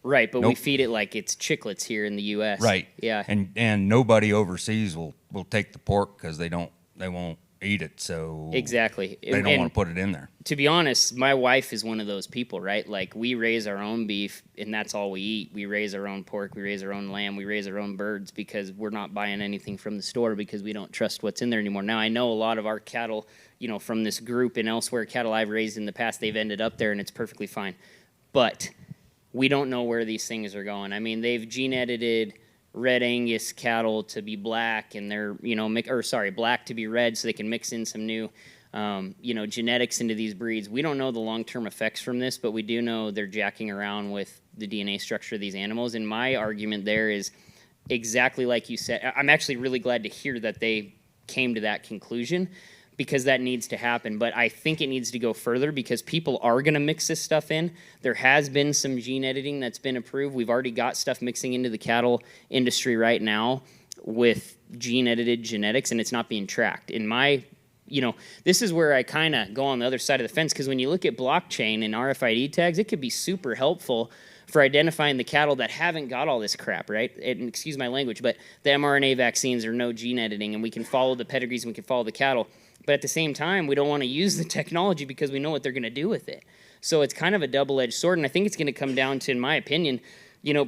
Right, but Nope. we feed it like it's chiclets here in the U.S. Right. Yeah. And nobody overseas will take the pork because they won't eat it. So Exactly. they don't want to put it in there. To be honest, my wife is one of those people, right? Like, we raise our own beef, and that's all we eat. We raise our own pork, we raise our own lamb, we raise our own birds because we're not buying anything from the store because we don't trust what's in there anymore. Now, I know a lot of our cattle, from this group and elsewhere, cattle I've raised in the past, they've ended up there, and it's perfectly fine. But we don't know where these things are going. I mean, they've gene-edited red Angus cattle to be black, and they're, black to be red so they can mix in some new genetics into these breeds. We don't know the long-term effects from this, but we do know they're jacking around with the DNA structure of these animals. And my argument there is exactly like you said. I'm actually really glad to hear that they came to that conclusion because that needs to happen. But I think it needs to go further because people are going to mix this stuff in. There has been some gene editing that's been approved. We've already got stuff mixing into the cattle industry right now with gene-edited genetics, and it's not being tracked. In my this is where I kind of go on the other side of the fence because when you look at blockchain and RFID tags, it could be super helpful for identifying the cattle that haven't got all this crap, right? And excuse my language, but the mRNA vaccines are no gene editing, and we can follow the pedigrees and we can follow the cattle. But at the same time, we don't want to use the technology because we know what they're going to do with it. So it's kind of a double-edged sword, and I think it's going to come down to, in my opinion,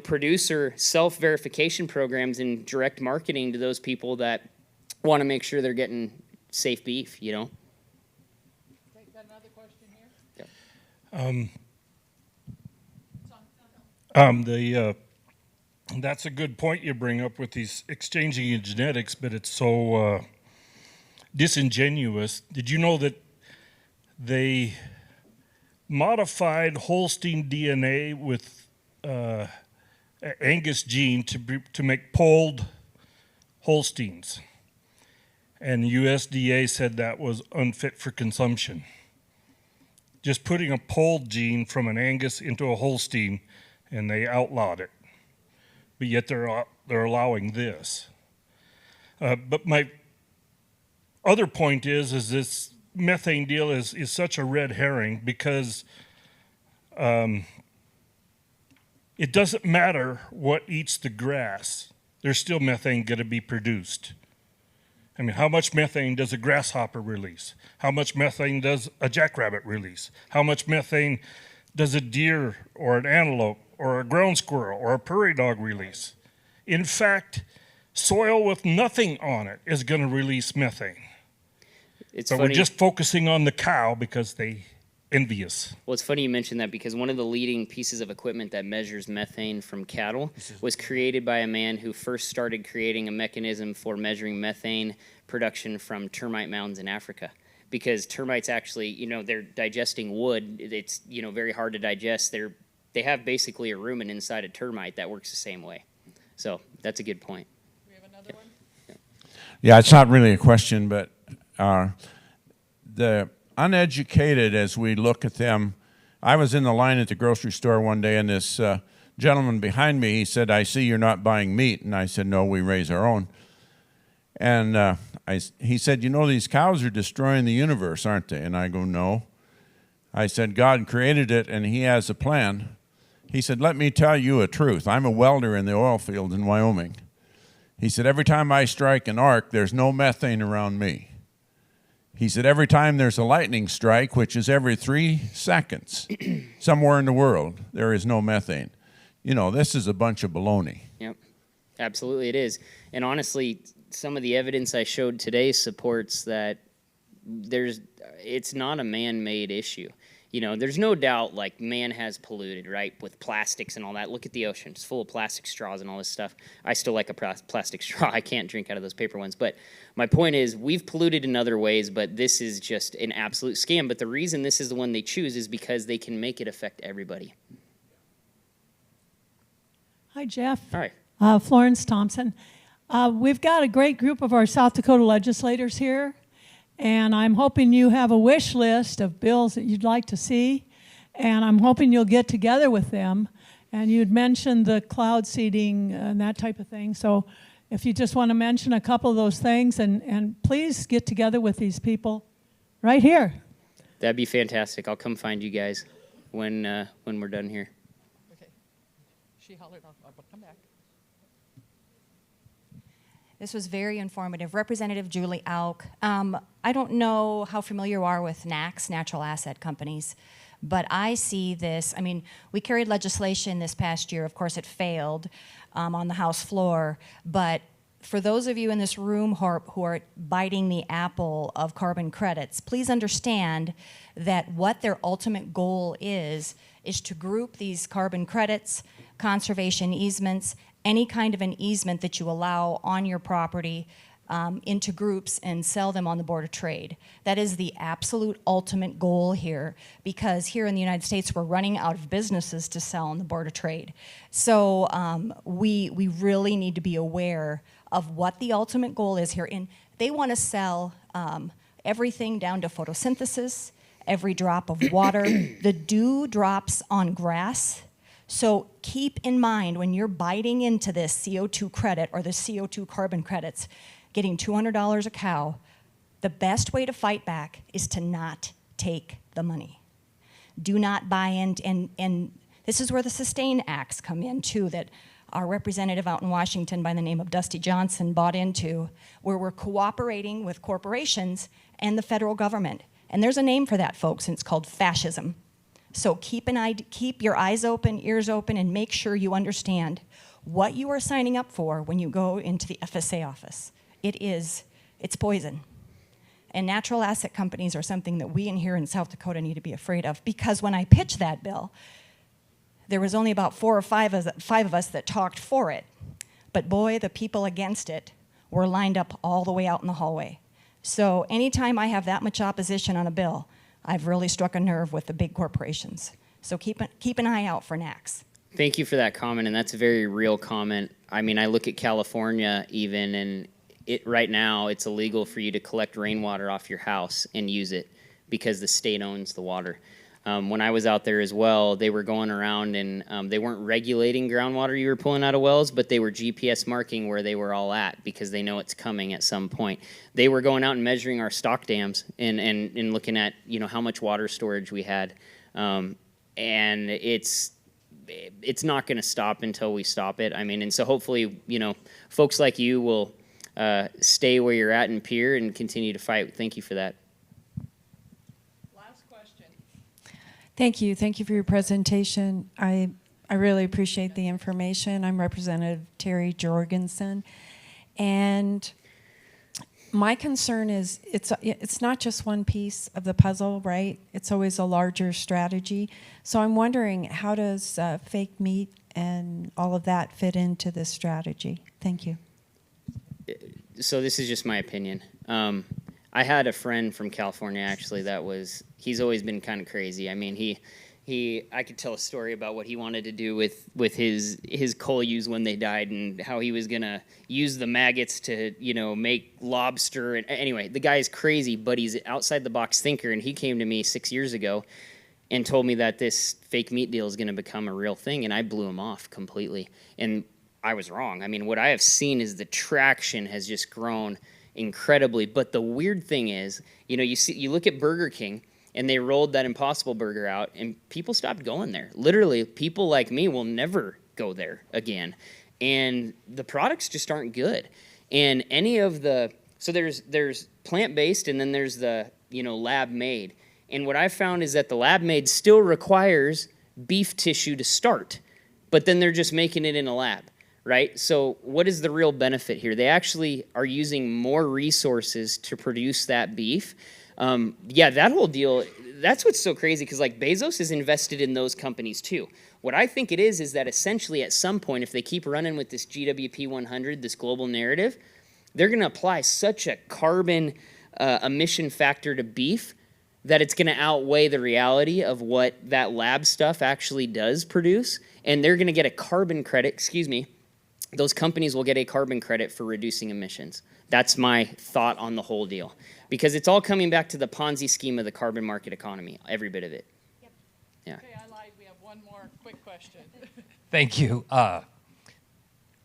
producer self-verification programs and direct marketing to those people that want to make sure they're getting safe beef, Okay, got another question here? Yep. That's a good point you bring up with these exchanging of genetics, but it's so disingenuous. Did you know that they modified Holstein DNA with Angus gene to make polled Holsteins? And USDA said that was unfit for consumption. Just putting a polled gene from an Angus into a Holstein, and they outlawed it. But yet they're allowing this. But my other point is this methane deal is such a red herring because it doesn't matter what eats the grass. There's still methane going to be produced. I mean, how much methane does a grasshopper release? How much methane does a jackrabbit release? How much methane does a deer or an antelope or a ground squirrel or a prairie dog release? In fact, soil with nothing on it is going to release methane. It's But funny. we're just focusing on the cow because they envy us. Well, it's funny you mentioned that because one of the leading pieces of equipment that measures methane from cattle was created by a man who first started creating a mechanism for measuring methane production from termite mounds in Africa. Because termites actually, they're digesting wood. It's, very hard to digest. They have basically a rumen inside a termite that works the same way. So that's a good point. We have another one? Yeah, it's not really a question, but the uneducated, as we look at them, I was in the line at the grocery store one day, and this gentleman behind me, he said, "I see you're not buying meat." And I said, "No, we raise our own." And he said, "These cows are destroying the universe, aren't they?" And I go, "No." I said, "God created it, and he has a plan." He said, "Let me tell you a truth. I'm a welder in the oil field in Wyoming." He said, "Every time I strike an arc, there's no methane around me." He said, "Every time there's a lightning strike, which is every 3 seconds, somewhere in the world, there is no methane." This is a bunch of baloney. Yep, absolutely it is. And honestly, some of the evidence I showed today supports that it's not a man-made issue. There's no doubt, like, man has polluted, right, with plastics and all that. Look at the ocean. It's full of plastic straws and all this stuff. I still like a plastic straw. I can't drink out of those paper ones. But my point is, we've polluted in other ways, but this is just an absolute scam. But the reason this is the one they choose is because they can make it affect everybody. Hi, Jeff. All right. Florence Thompson. We've got a great group of our South Dakota legislators here, and I'm hoping you have a wish list of bills that you'd like to see, and I'm hoping you'll get together with them. And you'd mentioned the cloud seeding and that type of thing, so if you just want to mention a couple of those things, and please get together with these people right here. That'd be fantastic. I'll come find you guys when we're done here. Okay. She hollered off. I'll come back. This was very informative. Representative Julie Auk. I don't know how familiar you are with NACs, Natural Asset Companies, but I see this. We carried legislation this past year. Of course, it failed on the House floor, but for those of you in this room who are biting the apple of carbon credits, please understand that what their ultimate goal is to group these carbon credits, conservation easements, any kind of an easement that you allow on your property into groups and sell them on the Board of Trade. That is the absolute ultimate goal here, because here in the United States we're running out of businesses to sell on the Board of Trade. So we really need to be aware of what the ultimate goal is here. And they want to sell everything down to photosynthesis, every drop of water, the dew drops on grass. So keep in mind when you're biting into this CO2 credit or the CO2 carbon credits, getting $200 a cow, the best way to fight back is to not take the money. Do not buy in and This is where the Sustain Acts come in, too, that our representative out in Washington by the name of Dusty Johnson bought into, where we're cooperating with corporations and the federal government. And there's a name for that, folks, and it's called fascism. So keep your eyes open, ears open, and make sure you understand what you are signing up for when you go into the FSA office. It's poison. And natural asset companies are something that we in here in South Dakota need to be afraid of, because when I pitched that bill, there was only about 4 or 5 of us that talked for it. But boy, the people against it were lined up all the way out in the hallway. So anytime I have that much opposition on a bill, I've really struck a nerve with the big corporations. So keep an eye out for NACs. Thank you for that comment, and that's a very real comment. I mean, I look at California even, and right now it's illegal for you to collect rainwater off your house and use it because the state owns the water. When I was out there as well, they were going around and they weren't regulating groundwater you were pulling out of wells, but they were GPS marking where they were all at because they know it's coming at some point. They were going out and measuring our stock dams and looking at, you know, how much water storage we had. And it's not going to stop until we stop it. I mean, and so hopefully, you know, folks like you will stay where you're at in Pierre and continue to fight. Thank you for that. Last question. Thank you. Thank you for your presentation. I really appreciate the information. I'm Representative Terry Jorgensen. And my concern is it's not just one piece of the puzzle, right? It's always a larger strategy. So I'm wondering, how does fake meat and all of that fit into this strategy? Thank you. So this is just my opinion. I had a friend from California actually he's always been kind of crazy. I mean, I could tell a story about what he wanted to do with his coals when they died and how he was gonna use the maggots to, you know, make lobster. And anyway, the guy is crazy, but he's outside the box thinker. And he came to me 6 years ago and told me that this fake meat deal is gonna become a real thing, and I blew him off completely. And I was wrong. I mean, what I have seen is the traction has just grown incredibly. But the weird thing is, you know, you look at Burger King, and they rolled that Impossible Burger out, and people stopped going there. Literally, people like me will never go there again. And the products just aren't good. And so there's plant-based, and then there's the, you know, lab-made. And what I found is that the lab-made still requires beef tissue to start, but then they're just making it in a lab, right? So what is the real benefit here? They actually are using more resources to produce that beef. Yeah, that whole deal, that's what's so crazy, because like Bezos is invested in those companies too. What I think it is that essentially at some point, if they keep running with this GWP 100, this global narrative, they're going to apply such a carbon emission factor to beef that it's going to outweigh the reality of what that lab stuff actually does produce. And they're going to get a carbon credit, those companies will get a carbon credit for reducing emissions. That's my thought on the whole deal. Because it's all coming back to the Ponzi scheme of the carbon market economy, every bit of it. Yep. Yeah. Okay, I lied. We have one more quick question. Thank you.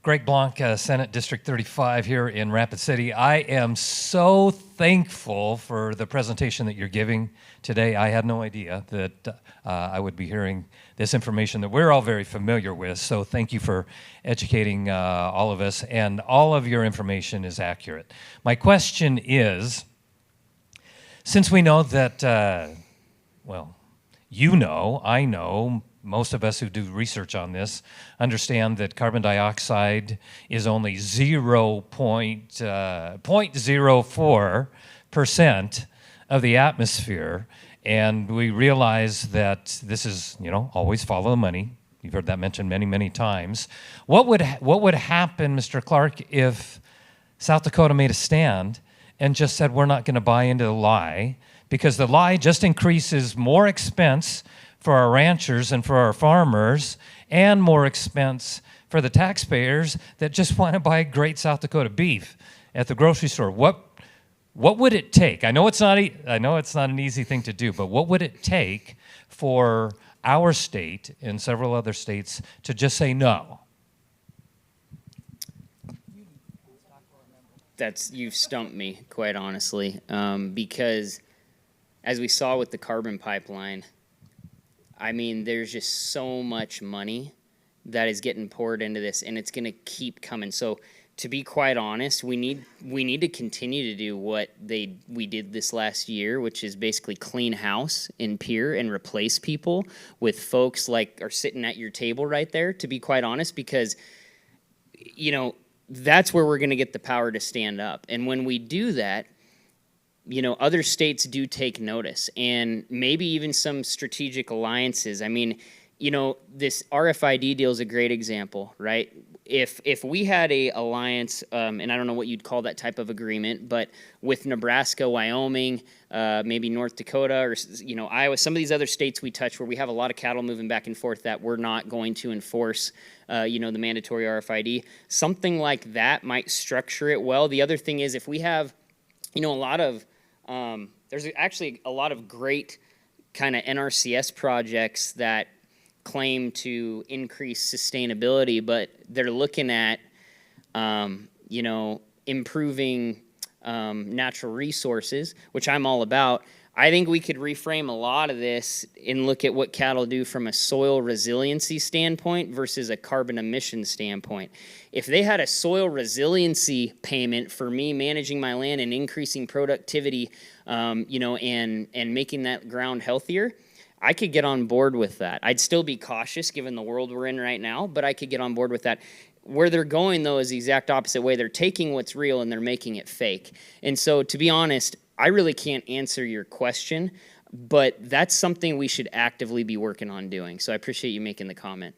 Greg Blanc, Senate District 35 here in Rapid City. I am so thankful for the presentation that you're giving today. I had no idea that I would be hearing this information that we're all very familiar with. So thank you for educating all of us, and all of your information is accurate. My question is, since we know that, well, you know, I know, most of us who do research on this understand that carbon dioxide is only 0.04% of the atmosphere, and we realize that this is, you know, always follow the money. You've heard that mentioned many, many times. What would happen, Mr. Clark, if South Dakota made a stand and just said we're not going to buy into the lie, because the lie just increases more expense for our ranchers and for our farmers, and more expense for the taxpayers that just want to buy great South Dakota beef at the grocery store? What would it take? I know it's not an easy thing to do, but what would it take for our state and several other states to just say no? You've stumped me, quite honestly, because as we saw with the carbon pipeline, I mean, there's just so much money that is getting poured into this, and it's going to keep coming. So, to be quite honest, we need to continue to do what we did this last year, which is basically clean house in Pierre and replace people with folks like are sitting at your table right there. To be quite honest, because that's where we're going to get the power to stand up. And when we do that, other states do take notice, and maybe even some strategic alliances. I mean, this RFID deal is a great example, right? If we had a alliance, and I don't know what you'd call that type of agreement, but with Nebraska, Wyoming, maybe North Dakota, or Iowa, some of these other states we touch where we have a lot of cattle moving back and forth that we're not going to enforce, the mandatory RFID. Something like that might structure it well. The other thing is if we have, a lot of, there's actually a lot of great kind of NRCS projects that claim to increase sustainability, but they're looking at, improving natural resources, which I'm all about. I think we could reframe a lot of this and look at what cattle do from a soil resiliency standpoint versus a carbon emission standpoint. If they had a soil resiliency payment for me managing my land and increasing productivity, and making that ground healthier, I could get on board with that. I'd still be cautious given the world we're in right now, but I could get on board with that. Where they're going, though, is the exact opposite way. They're taking what's real and they're making it fake. And so, to be honest, I really can't answer your question, but that's something we should actively be working on doing. So I appreciate you making the comment.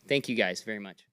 Thank you guys very much.